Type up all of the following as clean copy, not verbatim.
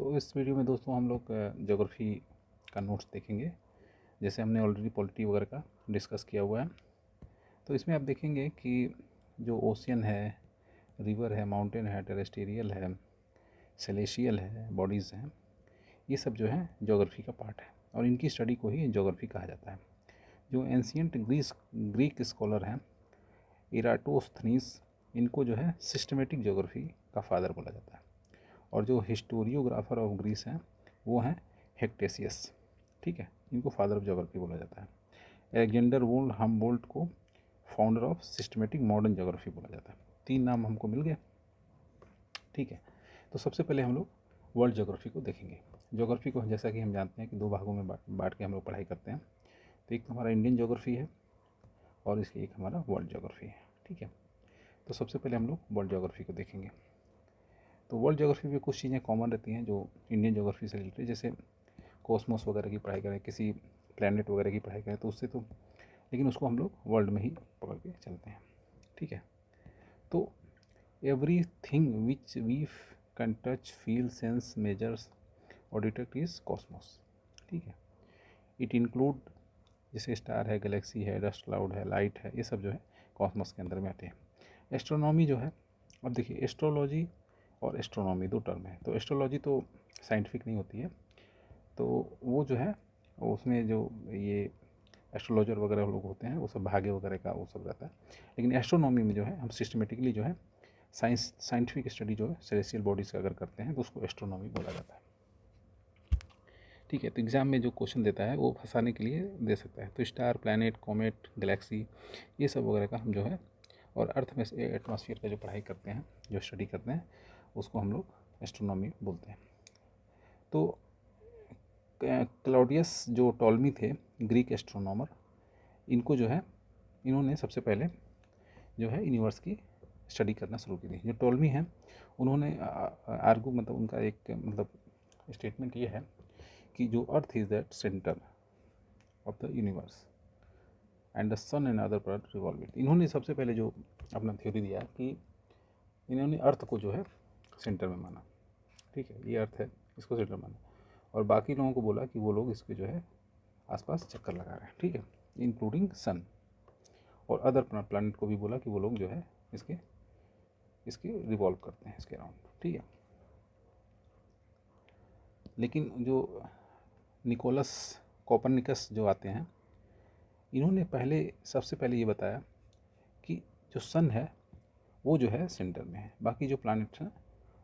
तो इस वीडियो में दोस्तों हम लोग ज्योग्राफी का नोट्स देखेंगे। जैसे हमने ऑलरेडी पॉलिटी वगैरह का डिस्कस किया हुआ है, तो इसमें आप देखेंगे कि जो ओशियन है, रिवर है, माउंटेन है, टेरेस्टेरियल है, सेलेशियल है, बॉडीज़ हैं, ये सब जो है ज्योग्राफी का पार्ट है और इनकी स्टडी को ही ज्योग्राफी कहा जाता है। जो एंशियंट ग्रीक स्कॉलर हैं इराटोस्थनीस, इनको जो है सिस्टमेटिक ज्योग्राफी का फादर बोला जाता है। और जो हिस्टोरियोग्राफर ऑफ ग्रीस हैं वो हैं हेक्टेसियस, ठीक है, इनको फादर ऑफ ज्योग्राफी बोला जाता है। एलेक्जेंडर वोल्ड हमबोल्ट को founder of systematic modern geography बोला जाता है। 3 नाम हमको मिल गए, ठीक है। तो सबसे पहले हम लोग वर्ल्ड ज्योग्राफी को देखेंगे। ज्योग्राफी को जैसा कि हम जानते हैं कि 2 भागों में बांट के हम लोग पढ़ाई करते हैं। तो एक तो हमारा इंडियन ज्योग्राफी है और इसकी एक हमारा वर्ल्ड ज्योग्राफी है, ठीक है। तो सबसे पहले हम लोग वर्ल्ड ज्योग्राफी को देखेंगे। तो वर्ल्ड ज्योग्राफी में कुछ चीज़ें कॉमन रहती हैं जो इंडियन ज्योग्राफी से रिलेटेड, जैसे कॉस्मोस वगैरह की पढ़ाई करें, किसी प्लैनेट वगैरह की पढ़ाई करें तो उससे तो, लेकिन उसको हम लोग वर्ल्ड में ही पकड़ के चलते हैं, ठीक है। तो everything which we can touch, feel, sense, measures और डिटेक्ट इज कॉस्मोस, ठीक है। इट इंक्लूड जैसे स्टार है, गैलेक्सी है, डस्ट क्लाउड है, लाइट है, ये सब जो है कॉस्मोस के अंदर में आते हैं। एस्ट्रोनॉमी जो है, अब देखिए एस्ट्रोलॉजी और एस्ट्रोनॉमी 2 टर्म है। तो एस्ट्रोलॉजी तो साइंटिफिक नहीं होती है, तो वो जो है उसमें जो ये एस्ट्रोलॉजर वगैरह लोग होते हैं वो सब भाग्य वगैरह का वो सब रहता है। लेकिन एस्ट्रोनॉमी में जो है हम सिस्टमेटिकली जो है साइंटिफिक स्टडी जो है सेलेस्टियल बॉडीज़ का अगर करते हैं तो उसको एस्ट्रोनॉमी बोला जाता है, ठीक है। तो एग्ज़ाम में जो क्वेश्चन देता है वो फंसाने के लिए दे सकता है। तो स्टार, प्लैनेट, कॉमेट, गैलेक्सी, ये सब वगैरह का हम जो है, और अर्थ में एटमॉस्फेयर का जो पढ़ाई करते हैं, जो स्टडी करते हैं, उसको हम लोग एस्ट्रोनॉमी बोलते हैं। तो क्लाउडियस जो टॉलमी थे, ग्रीक एस्ट्रोनॉमर, इनको जो है, इन्होंने सबसे पहले जो है यूनिवर्स की स्टडी करना शुरू की थी। जो टॉलमी हैं उन्होंने आर्गू, मतलब उनका एक मतलब स्टेटमेंट ये है कि जो earth is that centre of the universe and the sun and other planet revolve it. इन्होंने सबसे पहले जो अपना थ्योरी दिया कि इन्होंने अर्थ को जो है सेंटर में माना, ठीक है, ये अर्थ है, इसको सेंटर माना, और बाकी लोगों को बोला कि वो लोग इसके जो है आसपास चक्कर लगा रहे हैं, ठीक है, इंक्लूडिंग सन, और अदर प्लैनेट को भी बोला कि वो लोग जो है इसके रिवॉल्व करते हैं इसके अराउंड, ठीक है। लेकिन जो निकोलस कोपरनिकस जो आते हैं, इन्होंने सबसे पहले ये बताया कि जो सन है वो जो है सेंटर में है, बाकी जो प्लैनेट्स हैं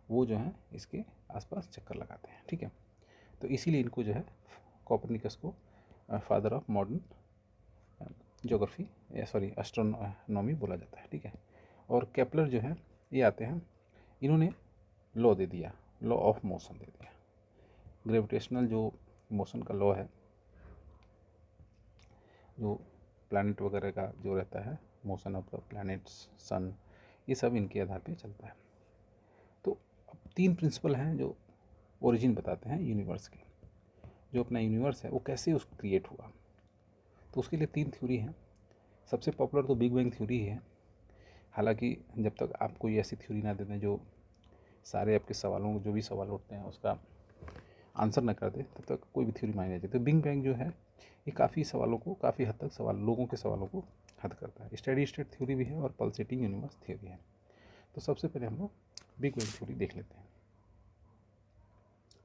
वो जो है इसके आसपास चक्कर लगाते हैं, ठीक है। तो इसीलिए इनको जो है कोपरनिकस को father of modern geography sorry astronomy बोला जाता है, ठीक है। और केपलर जो है ये आते हैं, इन्होंने लॉ दे दिया, लॉ ऑफ मोशन दे दिया। ग्रेविटेशनल जो मोशन का लॉ है, जो प्लैनेट वगैरह का जो रहता है, मोशन ऑफ द प्लैनेट्स, सन, ये सब इनके आधार पे चलता है। तो अब 3 प्रिंसिपल हैं जो ओरिजिन बताते हैं यूनिवर्स की। जो अपना यूनिवर्स है वो कैसे उसको क्रिएट हुआ, तो उसके लिए 3 थ्योरी हैं। सबसे पॉपुलर तो बिग बैंग थ्योरी है। हालांकि जब तक आप कोई ऐसी थ्योरी ना दे दें जो सारे आपके सवालों, जो भी सवाल उठते हैं उसका आंसर न कर दे, तब तक कोई भी थ्योरी मानी नहीं जाती। तो बिग बैंग जो है ये काफ़ी सवालों को, काफ़ी हद तक लोगों के सवालों को हद करता है। स्टेडी स्टेट थ्योरी भी है और पल्सेटिंग यूनिवर्स थ्योरी है। तो सबसे पहले हम लोग बिग बैंग थ्योरी देख लेते हैं,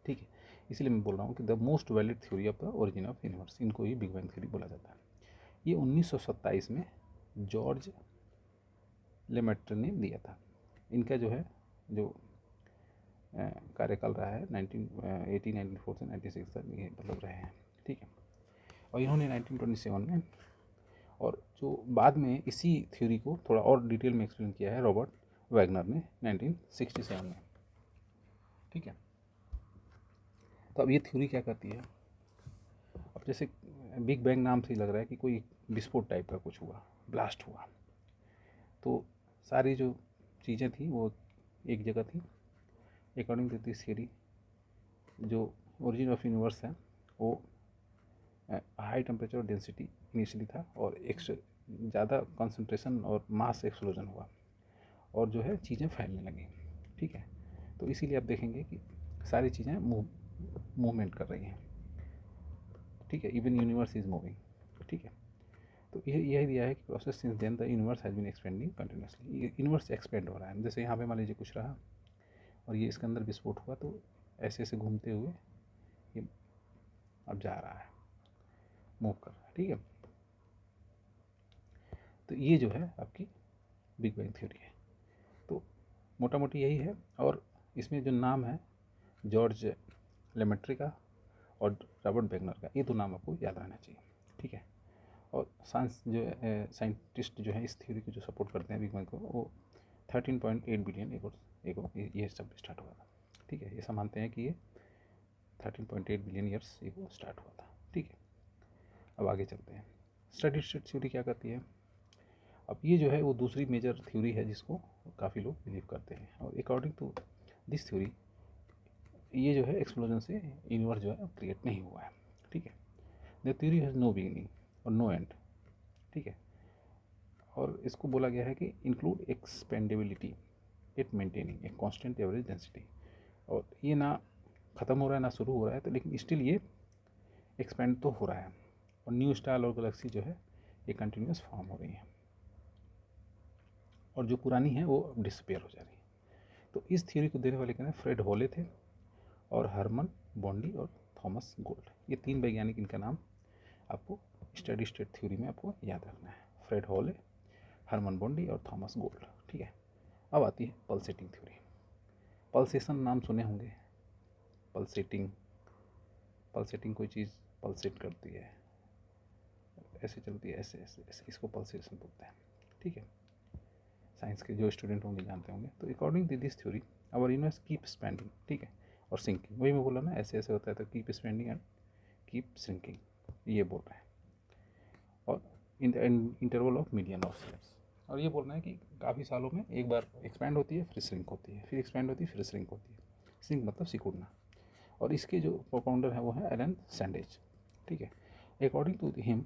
ठीक है। इसलिए मैं बोल रहा हूँ कि the most valid theory of the origin of universe, इनको ही बिग बैंग थ्योरी बोला जाता है। ये 1927 में जॉर्ज लेमेटर ने दिया था। इनका जो है जो कार्यकाल रहा है 1894 से 96 तक ये मतलब रहे हैं, ठीक है। और इन्होंने 1927 में, और जो बाद में इसी थ्योरी को थोड़ा और डिटेल में एक्सप्लेन किया है रॉबर्ट वैगनर ने 1967 में, ठीक है। तो अब ये थ्योरी क्या करती है, अब जैसे बिग बैंग नाम से ही लग रहा है कि कोई विस्फोट टाइप का कुछ हुआ, ब्लास्ट हुआ, तो सारी जो चीज़ें थी वो एक जगह थी। अकॉर्डिंग टू दिस थ्योरी जो ओरिजिन ऑफ यूनिवर्स है वो हाई टेम्परेचर और डेंसिटी इनिशियली था, और एक ज़्यादा कंसंट्रेशन और मास एक्सप्लोजन हुआ, और जो है चीज़ें फैलने लगी, ठीक है। तो इसीलिए आप देखेंगे कि सारी चीज़ें मूवमेंट कर रही हैं, ठीक है, इवन यूनिवर्स इज मूविंग, ठीक है। तो यही दिया है कि process since then the universe has been expanding continuously, universe expand हो रहा है। जैसे यहाँ पे मान लीजिए कुछ रहा और ये इसके अंदर विस्फोट हुआ, तो ऐसे ऐसे घूमते हुए ये अब जा रहा है, मूव कर रहा है, ठीक है। तो ये जो है आपकी बिग बैंग थ्योरी है। तो मोटा मोटी यही है। और इसमें जो नाम है जॉर्ज लेमेट्री का और रॉबर्ट वेगनर का, ये दो नाम आपको याद रहना चाहिए, ठीक है। और साइंस जो साइंटिस्ट जो है इस थ्योरी को जो सपोर्ट करते हैं बिग बैंग को, वो 13.8 बिलियन ये सब स्टार्ट हुआ था, ठीक है। ये सब मानते हैं कि ये 13.8 बिलियन ईयर्स एगो स्टार्ट हुआ था, ठीक है। अब आगे चलते हैं। स्टडी स्टेट थ्योरी क्या करती है। अब ये जो है वो दूसरी मेजर थ्योरी है जिसको काफ़ी लोग बिलीव करते हैं। और अकॉर्डिंग टू दिस थ्योरी ये जो है एक्सप्लोजन से यूनिवर्स जो है क्रिएट नहीं हुआ है, ठीक है। The theory has no beginning और नो एंड, ठीक है। और इसको बोला गया है कि include expandability it maintaining a constant average density. और ये ना ख़त्म हो रहा है ना शुरू हो रहा है, तो लेकिन स्टिल ये एक्सपेंड तो हो रहा है। और न्यू स्टार और गैलेक्सी जो है ये कंटिन्यूस फॉर्म हो रही हैं, और जो पुरानी है वो डिसअपेयर हो जा रही है। तो इस थ्योरी को देने वाले कहते हैं फ्रेड होले थे, और हरमन बॉन्डी और थॉमस गोल्ड। ये तीन वैज्ञानिक, इनका नाम आपको स्टडी स्टेट थ्योरी में आपको याद रखना है। फ्रेड होले, हरमन बॉन्डी और थॉमस गोल्ड, ठीक है। अब आती है पल्सेटिंग थ्योरी। पल्सेशन नाम सुने होंगे, पल्सेटिंग, पल्सेटिंग कोई चीज़ पल्सेट करती है, ऐसे चलती है, ऐसे ऐसे ऐसे, इसको पल्सेशन बोलते हैं, ठीक है। साइंस के जो स्टूडेंट होंगे जानते होंगे। तो according to this theory our universe keep spending, ठीक है, और सिंकिंग। वही मैं बोला ना, ऐसे ऐसे होता है, तो keep spending and keep sinking, ये बोल रहे हैं। और in the interval of million of years. और ये बोल रहे हैं कि काफ़ी सालों में एक बार एक्सपैंड होती है, फिर श्रिंक होती है, फिर एक्सपैंड होती है, फिर श्रिंक होती है। श्रिंक मतलब सिकुड़ना। और इसके जो प्रोपाउंडर है वो है एलन सैंडेज, ठीक है। According to him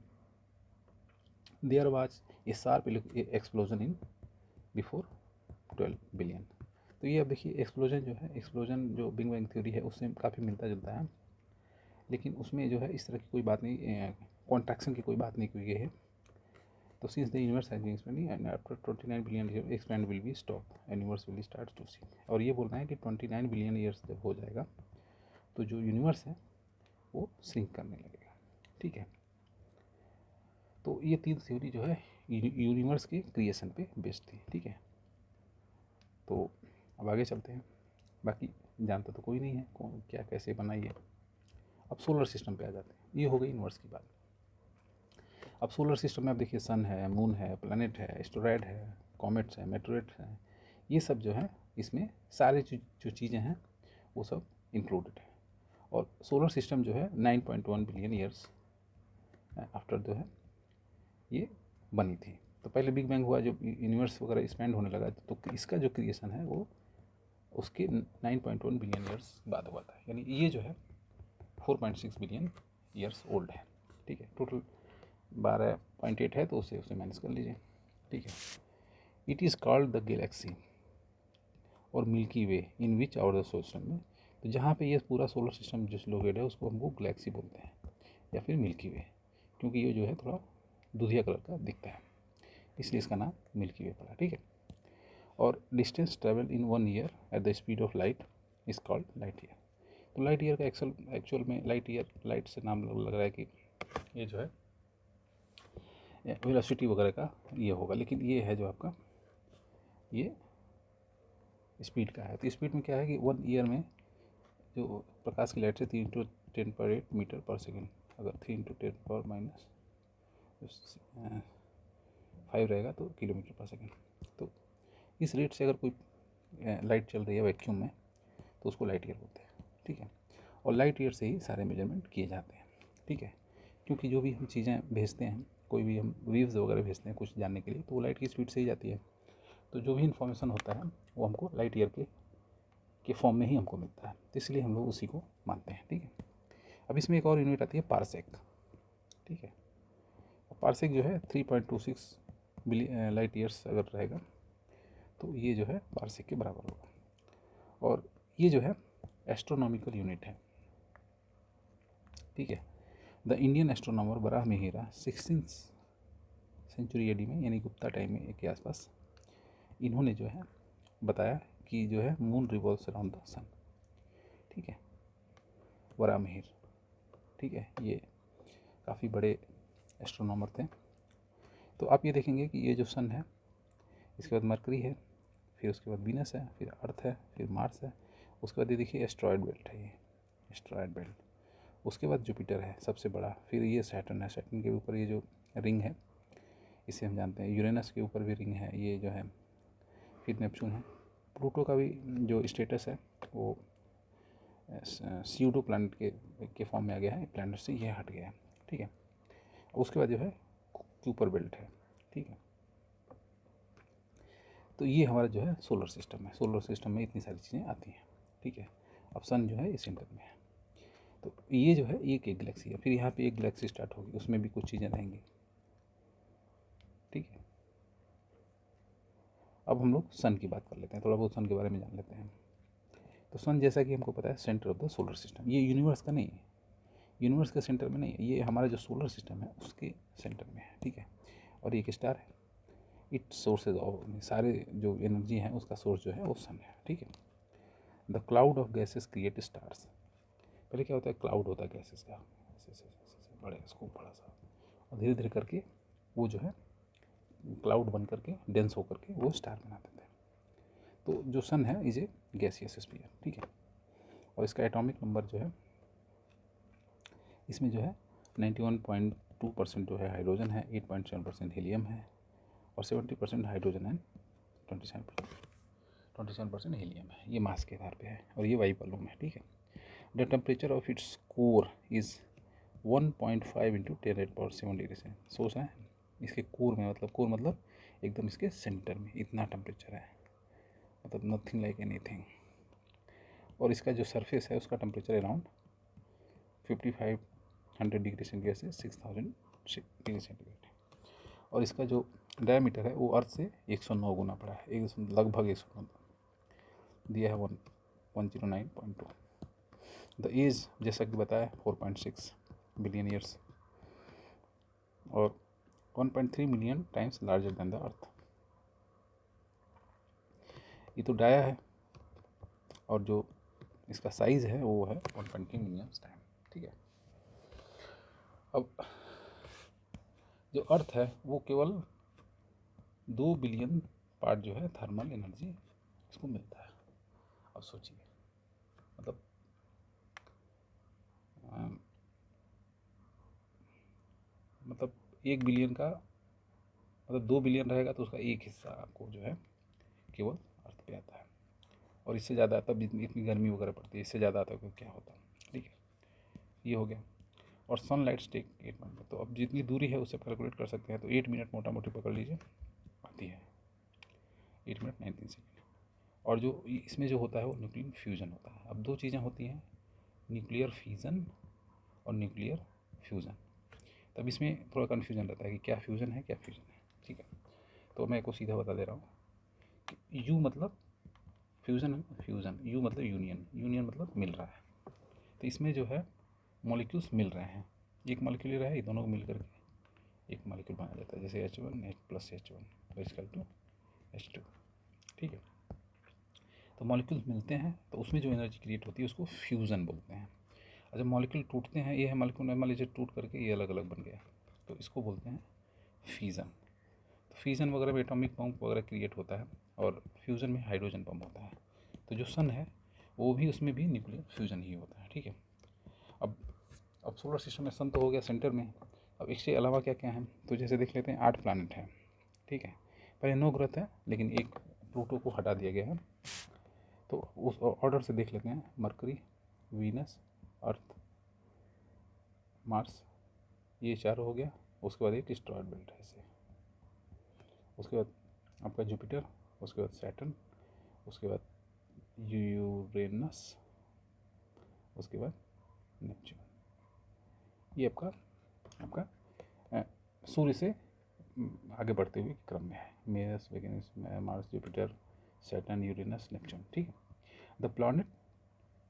there was a sharp explosion in before 12 billion. तो ये अब देखिए एक्सप्लोजन जो है, एक्सप्लोजन जो बिग बैंग थ्योरी है उससे काफ़ी मिलता जुलता है, लेकिन उसमें जो है इस तरह की कोई बात नहीं, कॉन्ट्रैक्शन की कोई बात नहीं की गई है। तो since the universe has been expanding and after 29 billion year expand will be stop and universe will start to sink. और ये बोल रहे हैं कि 29 बिलियन ईयर्स जब हो जाएगा तो जो यूनिवर्स है वो सिंक करने लगेगा, ठीक है। तो ये तीन थ्योरी जो है यूनिवर्स के क्रिएशन पे बेस्ड थी, ठीक है। तो अब आगे चलते हैं। बाकी जानता तो कोई नहीं है कौन क्या कैसे बनाई है। अब सोलर सिस्टम पे आ जाते हैं। ये हो गई यूनिवर्स की बात। अब सोलर सिस्टम में आप देखिए सन है, मून है, प्लैनेट है, एस्टेरॉयड है, कॉमेट्स है, मेटेरोइड्स हैं, ये सब जो है इसमें सारे जो चीज़ें हैं वो सब इंक्लूडेड है। और सोलर सिस्टम जो है 9.1 बिलियन ईयर्स आफ्टर जो है ये बनी थी। तो पहले बिग बैंग हुआ, जो यूनिवर्स वगैरह एक्सपैंड होने लगा, तो इसका जो क्रिएशन है वो उसके 9.1 बिलियन ईयर्स बाद हुआ था। यानी ये जो है 4.6 बिलियन ईयर्स ओल्ड है, ठीक है। टोटल 12.8 है, तो उसे माइनस कर लीजिए, ठीक है। It is called the galaxy और Milky Way in which our the solar system में। तो जहाँ पे ये पूरा सोलर सिस्टम जिस लोकेट है उसको हमको गैलेक्सी बोलते हैं या फिर मिल्की वे, क्योंकि ये जो है थोड़ा दूधिया कलर का दिखता है, इसलिए इसका नाम मिल्की वे पड़ा, ठीक है। और distance travel in 1 year at the speed of light is called light year. तो लाइट ईयर का एक्चुअल में लाइट ईयर, लाइट से नाम लग रहा है कि ये जो है वेलोसिटी वगैरह का ये होगा, लेकिन ये है जो आपका ये स्पीड का है। तो स्पीड में क्या है कि 1 ईयर में जो प्रकाश की लाइट से 3×10⁸ मीटर पर सेकेंड, अगर 3×10⁻⁻5 रहेगा तो किलोमीटर पर सेकेंड। तो इस रेट से अगर कोई लाइट चल रही है वैक्यूम में तो उसको लाइट ईयर बोलते हैं, ठीक है। और लाइट ईयर से ही सारे मेजरमेंट किए जाते हैं, ठीक है। क्योंकि जो भी हम चीज़ें भेजते हैं, कोई भी हम वेव्स वगैरह भेजते हैं कुछ जानने के लिए, तो वो लाइट की स्पीड से ही जाती है। तो जो भी इन्फॉर्मेशन होता है वो हमको लाइट ईयर के फॉर्म में ही हमको मिलता है, तो इसलिए हम लोग उसी को मानते हैं, ठीक है। अब इसमें एक और यूनिट आती है पारसेक, ठीक है। पारसेक जो है 3.26 लाइट ईयर्स अगर रहेगा तो ये जो है पारसेक के बराबर होगा। और ये जो है एस्ट्रोनॉमिकल यूनिट है, ठीक है। The Indian astronomer Varahamihira 16th century AD में यानी गुप्ता टाइम में के आसपास इन्होंने जो है बताया कि जो है मून रिवॉल्व्स अराउंड द सन, ठीक है, वराहमिहिर, ठीक है। ये काफ़ी बड़े एस्ट्रोनॉमर थे। तो आप ये देखेंगे कि ये जो सन है, इसके बाद मरकरी है, फिर उसके बाद वीनस है, फिर अर्थ है, फिर मार्स है, उसके बाद ये देखिए एस्ट्रॉयड बेल्ट है, ये एस्ट्रॉयड बेल्ट, उसके बाद जुपिटर है सबसे बड़ा, फिर ये सैटर्न है, सैटर्न के ऊपर ये जो रिंग है इसे हम जानते हैं, यूरेनस के ऊपर भी रिंग है ये जो है, फिर नेपच्यून है। प्लूटो का भी जो स्टेटस है वो स्यूडो प्लैनेट के फॉर्म में आ गया है, प्लैनेट से ये हट गया है, ठीक है। उसके बाद जो है क्यूपर बेल्ट है, ठीक है। तो ये हमारा जो है सोलर सिस्टम है, सोलर सिस्टम में इतनी सारी चीज़ें आती हैं, ठीक है। अब सन जो है इस सेंटर में है, तो ये जो है एक गैलेक्सी है, फिर यहाँ पे एक गैलेक्सी स्टार्ट होगी, उसमें भी कुछ चीज़ें रहेंगी, ठीक है। अब हम लोग सन की बात कर लेते हैं, थोड़ा बहुत सन के बारे में जान लेते हैं। तो सन जैसा कि हमको पता है centre of the solar system, ये यूनिवर्स का नहीं है, यूनिवर्स के सेंटर में नहीं है, ये हमारा जो सोलर सिस्टम है उसके सेंटर में है, ठीक है। और ये एक स्टार है, इट सोर्सेज ऑफ सारे जो एनर्जी है उसका सोर्स जो है वो सन है, ठीक है। The cloud of gases create stars, पहले क्या होता है, क्लाउड होता है गैसेस का, ऐसे बड़े इसको बड़ा सा, और धीरे धीरे करके वो जो है क्लाउड बन करके डेंस होकर के वो स्टार बना देते हैं। तो जो सन है इज ए गैसियस स्फीयर, ठीक है। और इसका एटॉमिक नंबर जो है, इसमें जो है 91.2% जो है हाइड्रोजन है, 8.7% हीलियम है, और 70% हाइड्रोजन एंड 27% हीलियम है। ये मास के आधार पे है और ये वाई बलून है, ठीक है। The temperature of its core is 1.5 into 10⁻⁷ degree से, सोच रहे हैं इसके कोर में, मतलब कोर मतलब एकदम इसके सेंटर में इतना टेम्परेचर है, मतलब नथिंग लाइक एनीथिंग। और इसका जो सरफेस है उसका टेम्परेचर अराउंड 5500 डिग्री सेंटीग्रेड से 6000 डिग्री सेंटीग्रेड है। और इसका जो डायमीटर है वो अर्थ से 109 गुना बड़ा है, लगभग 109 दिया है, 109.2। द एज जैसा कि बताया 4.6 बिलियन ईयर्स, और 1.3 million times larger than the earth. ये तो डाया है, और जो इसका साइज़ है वो है 1.3 मिलियन टाइम, ठीक है। अब जो अर्थ है वो केवल 2 बिलियन पार्ट जो है थर्मल एनर्जी इसको मिलता है। अब सोचिए, मतलब मतलब 1 बिलियन का मतलब 2 बिलियन रहेगा तो उसका एक हिस्सा आपको जो है केवल अर्थ पे आता है, और इससे ज़्यादा आता है इतनी गर्मी वगैरह पड़ती है, इससे ज़्यादा आता है क्या होता है, ठीक है। ये हो गया। और सनलाइट टेक 8 मिनट, तो अब जितनी दूरी है उससे कैलकुलेट कर सकते हैं, तो 8 मिनट मोटा मोटी पकड़ लीजिए आती है, 8 मिनट 19 सेकेंड। और जो इसमें जो होता है वो न्यूक्लियर फ्यूज़न होता है। अब दो चीज़ें होती हैं, न्यूक्लियर फिज़न और न्यूक्लियर फ्यूज़न। तब इसमें थोड़ा कन्फ्यूजन रहता है कि क्या फ्यूज़न है क्या फ्यूज़न है, ठीक है। तो मैं को सीधा बता दे रहा हूँ कि यू मतलब फ्यूज़न है, फ्यूज़न, यू मतलब यूनियन, यूनियन मतलब मिल रहा है। तो इसमें जो है मॉलिक्यूल्स मिल रहे हैं, एक मॉलिक्यूल है, ये दोनों को मिल करके एक मॉलिक्यूल बना जाता है, जैसे H1 H + H1 equal to H2, ठीक है। तो मॉलिक्यूल्स मिलते हैं तो उसमें जो एनर्जी क्रिएट होती है उसको फ्यूज़न बोलते हैं। और जब मॉलिक्यूल टूटते हैं, ये है मॉलिक्यूल मान लीजिए टूट करके ये अलग अलग बन गया, तो इसको बोलते हैं फ्यूज़न। तो फ्यूज़न वगैरह में एटॉमिक बम वगैरह क्रिएट होता है, और फ्यूज़न में हाइड्रोजन बम होता है। तो जो सन है वो भी, उसमें भी न्यूक्लियर फ्यूज़न ही होता है, ठीक है। अब सोलर सिस्टम में सन तो हो गया सेंटर में, अब इसके अलावा क्या क्या है, तो जैसे देख लेते हैं 8 प्लैनेट है, ठीक है। पहले 9 ग्रह है, लेकिन एक प्लूटो को हटा दिया गया है। तो उस ऑर्डर से देख लेते हैं, मरकरी, वीनस, अर्थ, मार्स, ये चारों हो गया। उसके बाद एक एस्टेरॉयड बेल्ट है ऐसे, उसके बाद आपका जुपिटर, उसके बाद सैटर्न, उसके बाद यूरेनस, उसके बाद नेपच्यून। ये आपका आपका सूर्य से आगे बढ़ते हुए क्रम में है, Mercury, Venus, Mars, Jupiter, Saturn, Uranus, Neptune, ठीक है। The planet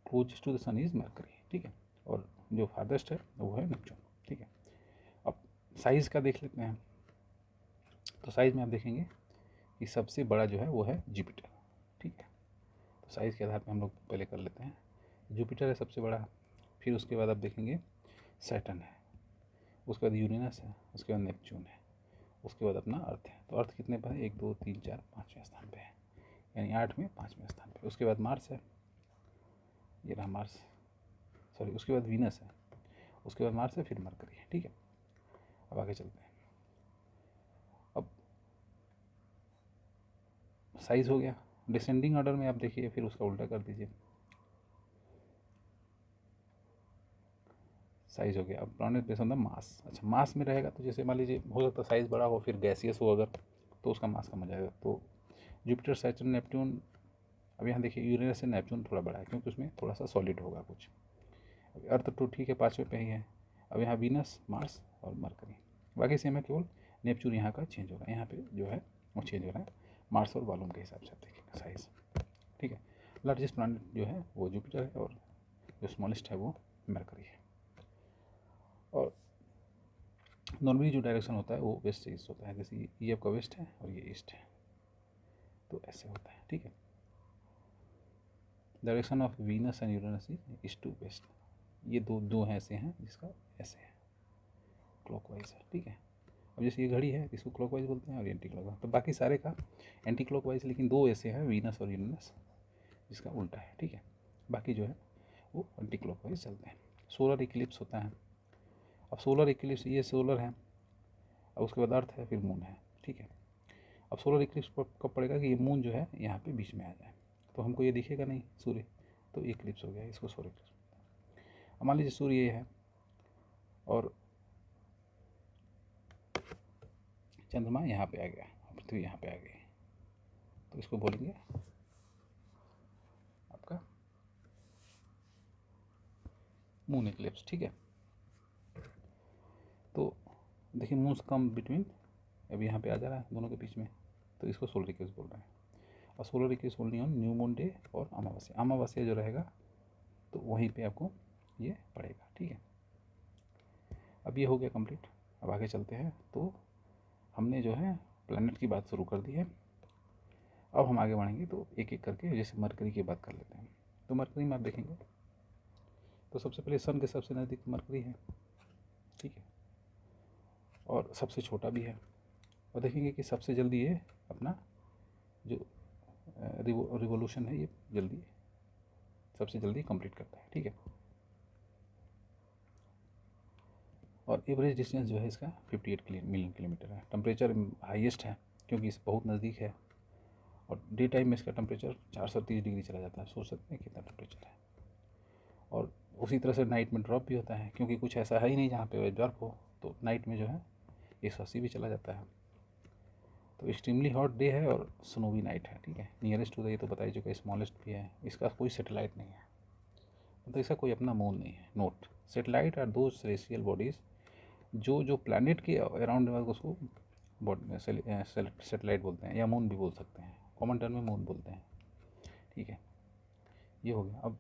closest to the sun is Mercury, ठीक है, और जो फारदेस्ट है वो है नेपच्यून, ठीक है। अब साइज़ का देख लेते हैं। तो साइज़ में आप देखेंगे कि सबसे बड़ा जो है वो है जुपिटर, ठीक है। तो साइज़ के आधार पर हम लोग पहले कर लेते हैं। जुपिटर है सबसे बड़ा, फिर उसके बाद आप देखेंगे सैटर्न है, उसके बाद यूरेनस है, उसके बाद नेपच्यून है, उसके बाद अपना अर्थ है। तो अर्थ कितने पर है? 1 2 3 4 5वें स्थान पे है, यानी 8 में 5वें स्थान पे। उसके बाद मार्स है, ये रहा मार्स, सॉरी उसके बाद वीनस है, उसके बाद मार्स है, फिर मरकरी है, ठीक है। अब आगे चलते हैं। अब साइज़ हो गया, डिसेंडिंग ऑर्डर में आप देखिए, फिर उसका उल्टा कर दीजिए, साइज़ हो गया। अब planet based on the mass, अच्छा मास में रहेगा तो जैसे मान लीजिए हो सकता है साइज़ बड़ा हो फिर गैसियस हो अगर, तो उसका मास कम हो जाएगा। तो जुपिटर, सैटर्न, नेपट्यून, अब यहाँ देखिए यूरेनस से नेपच्यून थोड़ा बड़ा है क्योंकि उसमें थोड़ा सा सॉलिड होगा कुछ। अर्थ तो ठीक है 5वें पे ही है। अब यहाँ वीनस, मार्स और मरकरी, बाकी सेम है, केवल नेपच्यून यहाँ का चेंज होगा, यहाँ पे जो है वो चेंज हो रहा है मार्स और वॉल्यूम के हिसाब से आप देखिएगा साइज़, ठीक है। लार्जेस्ट प्लैनेट जो है वो जुपिटर है और जो स्मॉलेस्ट है वो मरकरी है। और नॉर्मली जो डायरेक्शन होता है वो वेस्ट से ईस्ट होता है, जैसे ये आपका वेस्ट है और ये ईस्ट है, तो ऐसे होता है, ठीक है। Direction of Venus and Uranus is east to west, ये दो हैं ऐसे हैं जिसका ऐसे है, क्लॉकवाइज है, ठीक है। अब जैसे ये घड़ी है इसको क्लॉकवाइज बोलते हैं और एंटी क्लॉकवाइज, तो बाकी सारे का एंटी क्लॉकवाइज, लेकिन दो ऐसे हैं वीनस और यूरेनस जिसका उल्टा है, ठीक है। बाकी जो है वो एंटी क्लॉकवाइज चलते हैं। सोलर इक्लिप्स होता है। अब सोलर इक्लिप्स, ये सोलर है, अब उसके बाद अर्थ है, फिर मून है, ठीक है। अब सोलर इक्लिप्स कब पड़ेगा कि ये मून जो है यहाँ पे बीच में आ जाए, तो हमको ये दिखेगा नहीं सूर्य, तो इक्लिप्स हो गया, इसको सोलर इक्लिप्स। अब मान लीजिए सूर्य ये है और चंद्रमा यहाँ पे आ गया, पृथ्वी यहाँ पे आ गई, तो इसको बोलेंगे आपका मून इक्लिप्स, ठीक है। तो देखिए मून कम बिटवीन, अब यहाँ पे आ जा रहा है दोनों के बीच में, तो इसको सोलर इक्लिप्स बोल रहे हैं। और solar Eclipse only on new moon day और अमावस्या, अमावस्या जो रहेगा तो वहीं पे आपको ये पड़ेगा, ठीक है। अब ये हो गया कंप्लीट। अब आगे चलते हैं। तो हमने जो है प्लैनेट की बात शुरू कर दी है, अब हम आगे बढ़ेंगे तो एक एक करके, जैसे मरकरी की बात कर लेते हैं। तो मरकरी में आप देखेंगे तो सबसे पहले सन के सबसे नज़दीक मरकरी है, ठीक है, और सबसे छोटा भी है। और देखेंगे कि सबसे जल्दी ये अपना जो रिवोल्यूशन है ये जल्दी, सबसे जल्दी कंप्लीट करता है, ठीक है। और एवरेज डिस्टेंस जो है इसका 58 मिलियन किलोमीटर है। टेम्परेचर हाईएस्ट है क्योंकि इस बहुत नज़दीक है, और डे टाइम में इसका टेम्परेचर 430 डिग्री चला जाता है, सोच सकते हैं कितना टेम्परेचर है। और उसी तरह से नाइट में ड्रॉप भी होता है क्योंकि कुछ ऐसा है ही नहीं जहाँ पे बर्फ हो, तो नाइट में जो है 180 भी चला जाता है। तो एक्सट्रीमली हॉट डे है और स्नोवी नाइट है, ठीक है। नियरेस्ट टू द, ये तो बता ही चुका है, स्मॉलेस्ट भी है, इसका कोई सेटेलाइट नहीं है, मतलब इसका कोई अपना मून नहीं है। नोट, सेटेलाइट आर दो सेलेस्टियल बॉडीज़ जो प्लैनेट के अराउंड में, उसको सेटेलाइट बोलते हैं या मून भी बोल सकते हैं, कॉमन टर्म में मून बोलते हैं, ठीक है। ये हो गया। अब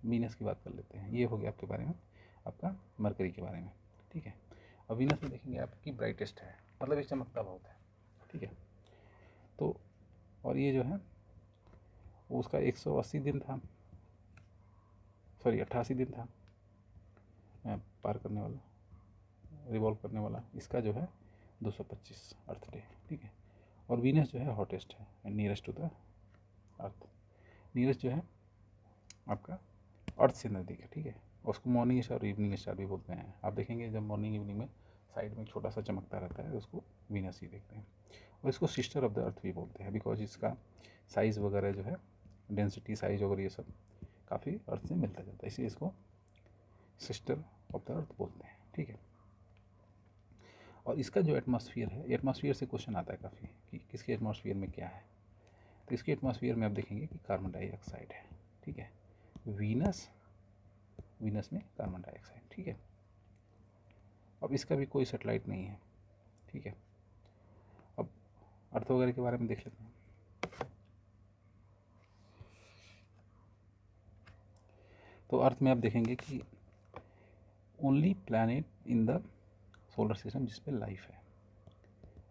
वीनस की बात कर लेते हैं। ये हो गया आपके बारे में, आपका मरकरी के बारे में, ठीक है। अब वीनस में देखेंगे आपकी ब्राइटेस्ट है, मतलब ये चमकता बहुत है, ठीक है। तो और ये जो है उसका 180 दिन था, सॉरी 88 दिन था पार करने वाला, रिवॉल्व करने वाला। इसका जो है 225 अर्थ डे, ठीक है। और वीनस जो है हॉटेस्ट है, nearest to the earth, nearest जो है आपका अर्थ से नज़दीक है, ठीक है। उसको मॉर्निंग स्टार और इवनिंग स्टार भी बोलते हैं। आप देखेंगे जब मॉर्निंग इवनिंग में साइड में छोटा सा चमकता रहता है, उसको वीनस ही देखते हैं। और इसको सिस्टर ऑफ द अर्थ भी बोलते हैं, बिकॉज इसका साइज़ वगैरह जो है, डेंसिटी साइज वगैरह ये सब काफ़ी अर्थ से मिलता जाता है, इसलिए इसको सिस्टर ऑफ द अर्थ बोलते हैं, ठीक है। और इसका जो एटमॉस्फेयर है, एटमॉस्फेयर से क्वेश्चन आता है काफ़ी कि किसके एटमॉस्फेयर में क्या है। तो इसके एटमॉस्फेयर में आप देखेंगे कि कार्बन डाइऑक्साइड है, ठीक है। वीनस में कार्बन डाइऑक्साइड, ठीक है। अब इसका भी कोई सेटेलाइट नहीं है, ठीक है। अब अर्थ वगैरह के बारे में देख लेते हैं। तो अर्थ में आप देखेंगे कि only planet in the solar system जिस पे लाइफ है।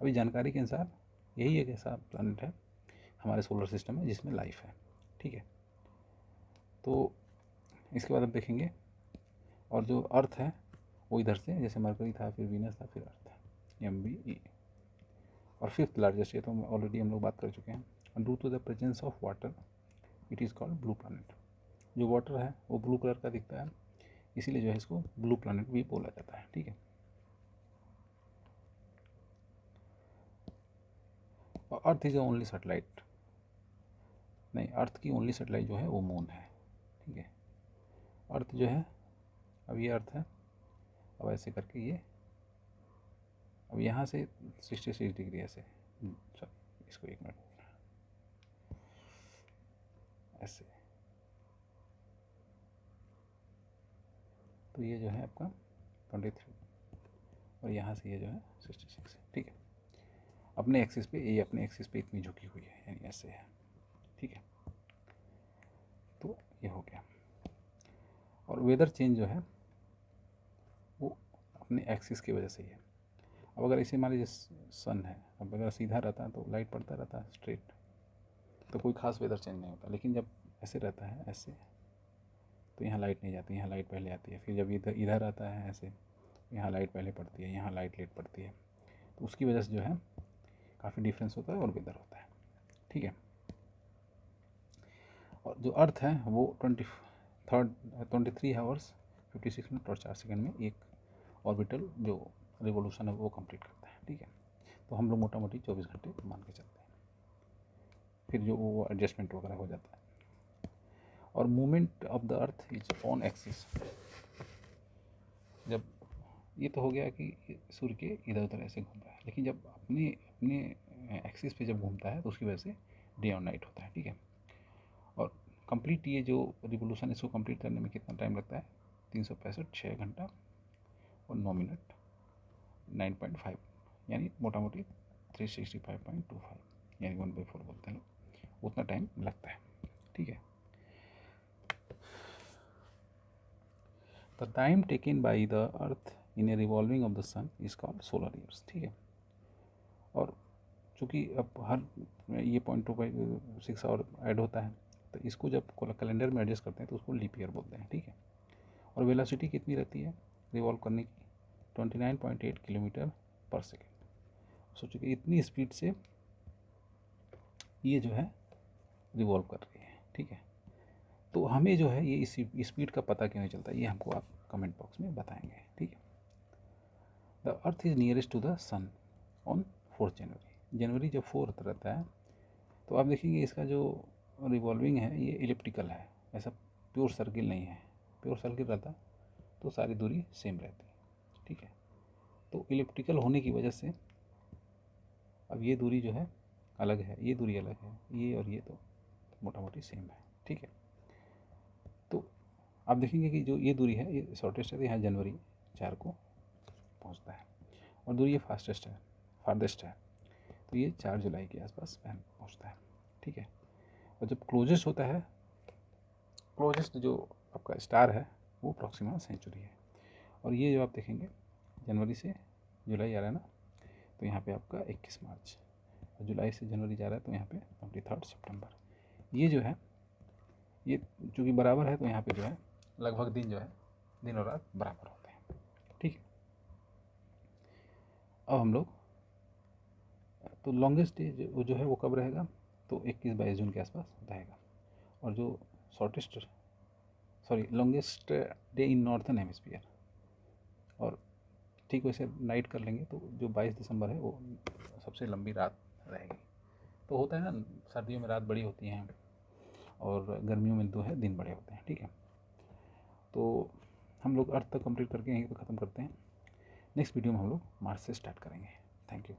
अभी जानकारी के अनुसार यही एक ऐसा प्लैनेट है हमारे सोलर सिस्टम में जिसमें लाइफ है, ठीक है। तो इसके बाद आप देखेंगे, और जो अर्थ है वो इधर से, जैसे मरकरी था, फिर वीनस था, फिर अर्थ था, MBE। और फिफ्थ लार्जेस्ट, ये तो ऑलरेडी हम लोग बात कर चुके हैं। Due to the presence of water it is called blue planet. जो वाटर है वो ब्लू कलर का दिखता है, इसीलिए जो है इसको ब्लू प्लैनेट भी बोला जाता है, ठीक है। और अर्थ इज ओनली सैटेलाइट, नहीं, अर्थ की ओनली सैटेलाइट जो है वो मून है, ठीक है। अर्थ जो है, अब ये अर्थ है, अब ऐसे करके ये, अब यहाँ से 66 डिग्री ऐसे, सॉरी इसको 1 मिनट, ऐसे, तो ये जो है आपका 23, और यहाँ से ये जो है 66 है, ठीक है। अपने एक्सिस पे, ये अपने एक्सिस पे इतनी झुकी हुई है, यानी ऐसे है, ठीक है। तो ये हो गया। और वेदर चेंज जो है वो अपने एक्सिस की वजह से ही है। अब अगर इसे मान लीजिए सन है, अब अगर सीधा रहता है तो लाइट पड़ता रहता है स्ट्रेट, तो कोई खास वेदर चेंज नहीं होता। लेकिन जब ऐसे रहता है ऐसे, तो यहाँ लाइट नहीं जाती, यहाँ लाइट पहले आती है। फिर जब इधर इधर आता है ऐसे, यहाँ लाइट पहले पड़ती है, यहाँ लाइट लेट पड़ती है। तो उसकी वजह से जो है काफ़ी डिफरेंस होता है और वेदर होता है, ठीक है। और जो अर्थ है वो 23 आवर्स 56 मिनट और 4 सेकंड में एक ऑर्बिटल जो रिवोल्यूशन है वो कंप्लीट करता है, ठीक है। तो हम लोग मोटा मोटी 24 घंटे मान के चलते हैं, फिर जो वो एडजस्टमेंट वगैरह हो जाता है। और movement of the earth is on axis, जब ये तो हो गया कि सूर्य के इधर उधर ऐसे घूम रहा है, लेकिन जब अपने अपने एक्सिस पे जब घूमता है तो उसकी वजह से डे और नाइट होता है, ठीक है। और कंप्लीट ये जो रिवोल्यूशन, इसको कंप्लीट करने में कितना टाइम लगता है? 365, 6 घंटा और 9 मिनट 9.5, यानी मोटा मोटी 365.25, यानी 1/4 बोलते हैं लोग, उतना टाइम लगता है, ठीक है। The time taken by the earth in a revolving of the sun is called solar years, ठीक है। और चूँकि अब हर ये 0.26 और ऐड होता है, तो इसको जब कैलेंडर में एडजस्ट करते हैं तो उसको लीप ईयर बोलते हैं, ठीक है। और वेलोसिटी कितनी रहती है रिवॉल्व करने की? 29.8 किलोमीटर पर सेकेंड। सोचो कि इतनी स्पीड से ये जो है रिवॉल्व कर रही है, ठीक है। तो हमें जो है ये इस स्पीड का पता क्यों नहीं चलता, ये हमको आप कमेंट बॉक्स में बताएंगे, ठीक है। The earth is nearest to the sun on 4 January. जनवरी जब 4 रहता है तो आप देखेंगे इसका जो रिवॉल्विंग है ये इलिप्टिकल है, ऐसा प्योर सर्किल नहीं है। प्योर सर्किल रहता तो सारी दूरी सेम रहती, ठीक है। तो इलिप्टिकल होने की वजह से अब ये दूरी जो है अलग है, ये दूरी अलग है, ये और ये तो मोटा मोटी सेम है, ठीक है। तो आप देखेंगे कि जो ये दूरी है ये शॉर्टेस्ट है, तो यहाँ जनवरी 4 को पहुँचता है। और दूरी ये फारदेस्ट है, तो ये 4 जुलाई के आसपास पहुँचता है, ठीक है। और जब क्लोजेस्ट होता है, क्लोजेस्ट जो आपका स्टार है वो प्रॉक्सिमा सेंचुरी है। और ये जो आप देखेंगे जनवरी से जुलाई आ रहा है ना, तो यहाँ पे आपका 21 मार्च, और जुलाई से जनवरी जा रहा है तो यहाँ पे 23 सितंबर। ये जो है ये चूँकि बराबर है तो यहाँ पे जो है लगभग दिन जो है दिन और रात बराबर होते हैं, ठीक है। अब हम लोग तो लॉन्गेस्ट डे जो है वो कब रहेगा? तो 21-22 जून के आसपास रहेगा। और जो longest day in northern hemisphere, और ठीक वैसे नाइट कर लेंगे तो जो 22 दिसंबर है वो सबसे लंबी रात रहेगी। तो होता है ना, सर्दियों में रात बड़ी होती हैं और गर्मियों में जो है दिन बड़े होते हैं, ठीक है। तो हम लोग अर्थ तक कंप्लीट करके यहीं पर ख़त्म करते हैं। नेक्स्ट वीडियो में हम लोग मार्स से स्टार्ट करेंगे। Thank you.